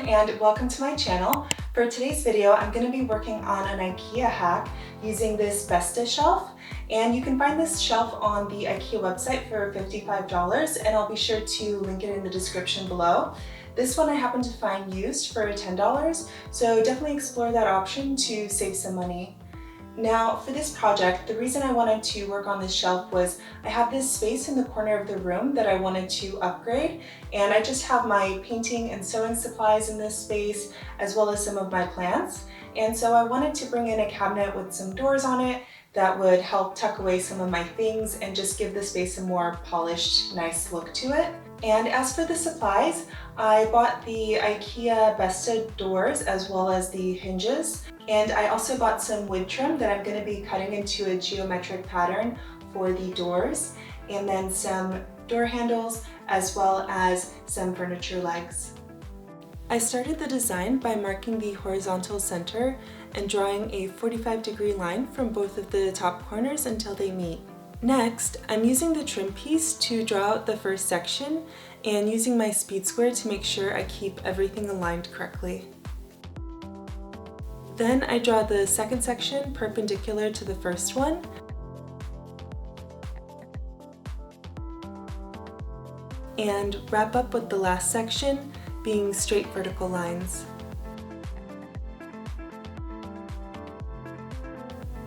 and welcome to my channel. For today's video, I'm going to be working on an Ikea hack using this BESTA shelf. And you can find this shelf on the Ikea website for $55, and I'll be sure to link it in the description below. This one I happened to find used for $10, so definitely explore that option to save some money. Now for this project, the reason I wanted to work on this shelf was I have this space in the corner of the room that I wanted to upgrade, and I just have my painting and sewing supplies in this space as well as some of my plants. And so I wanted to bring in a cabinet with some doors on it that would help tuck away some of my things and just give the space a more polished, nice look to it. And as for the supplies, I bought the Ikea BESTA doors as well as the hinges. And I also bought some wood trim that I'm going to be cutting into a geometric pattern for the doors, and then some door handles as well as some furniture legs. I started the design by marking the horizontal center and drawing a 45-degree line from both of the top corners until they meet. Next, I'm using the trim piece to draw out the first section and using my speed square to make sure I keep everything aligned correctly. Then I draw the second section perpendicular to the first one. And wrap up with the last section being straight vertical lines.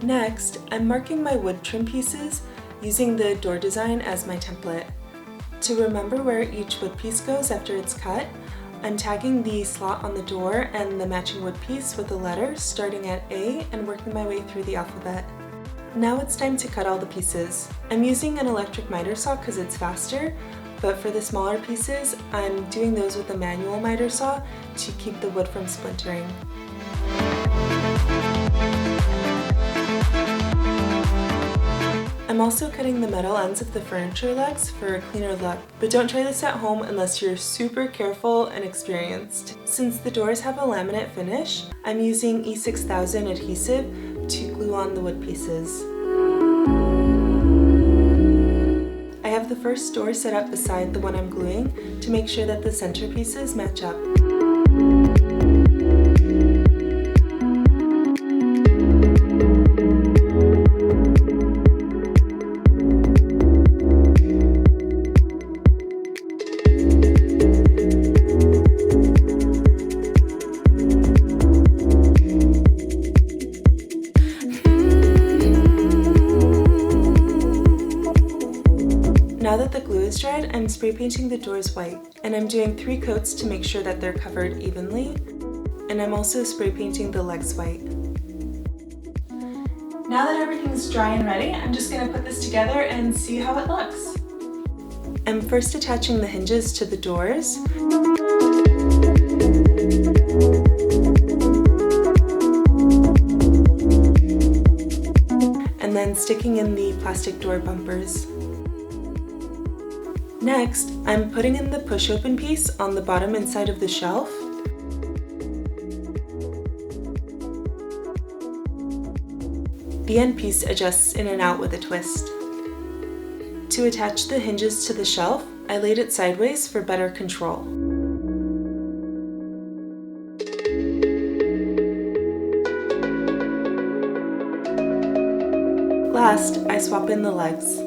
Next, I'm marking my wood trim pieces using the door design as my template. To remember where each wood piece goes after it's cut, I'm tagging the slot on the door and the matching wood piece with a letter starting at A and working my way through the alphabet. Now it's time to cut all the pieces. I'm using an electric miter saw because it's faster, but for the smaller pieces, I'm doing those with a manual miter saw to keep the wood from splintering. I'm also cutting the metal ends of the furniture legs for a cleaner look, but don't try this at home unless you're super careful and experienced. Since the doors have a laminate finish, I'm using E6000 adhesive to glue on the wood pieces. I have the first door set up beside the one I'm gluing to make sure that the center pieces match up. Now that the glue is dried, I'm spray painting the doors white, and I'm doing 3 coats to make sure that they're covered evenly, and I'm also spray painting the legs white. Now that everything's dry and ready, I'm just going to put this together and see how it looks. I'm first attaching the hinges to the doors. And then sticking in the plastic door bumpers. Next, I'm putting in the push-open piece on the bottom inside of the shelf. The end piece adjusts in and out with a twist. To attach the hinges to the shelf, I laid it sideways for better control. Last, I swap in the legs.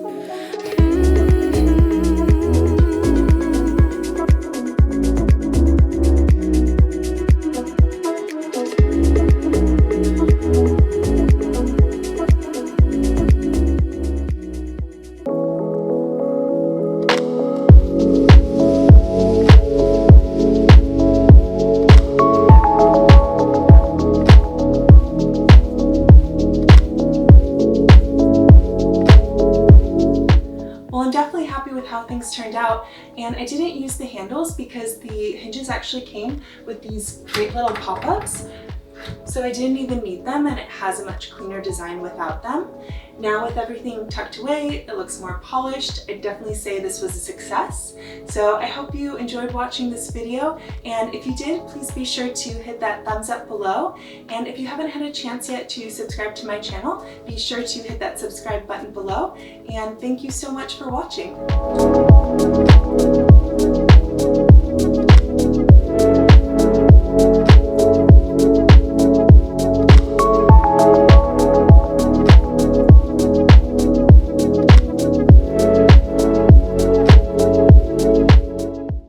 With how things turned out, and I didn't use the handles because the hinges actually came with these great little pop-ups, so I didn't even need them, and it has a much cleaner design without them. Now with everything tucked away, it looks more polished. I'd definitely say this was a success. So I hope you enjoyed watching this video, and if you did, please be sure to hit that thumbs up below. And if you haven't had a chance yet to subscribe to my channel, be sure to hit that subscribe button below. And thank you so much for watching.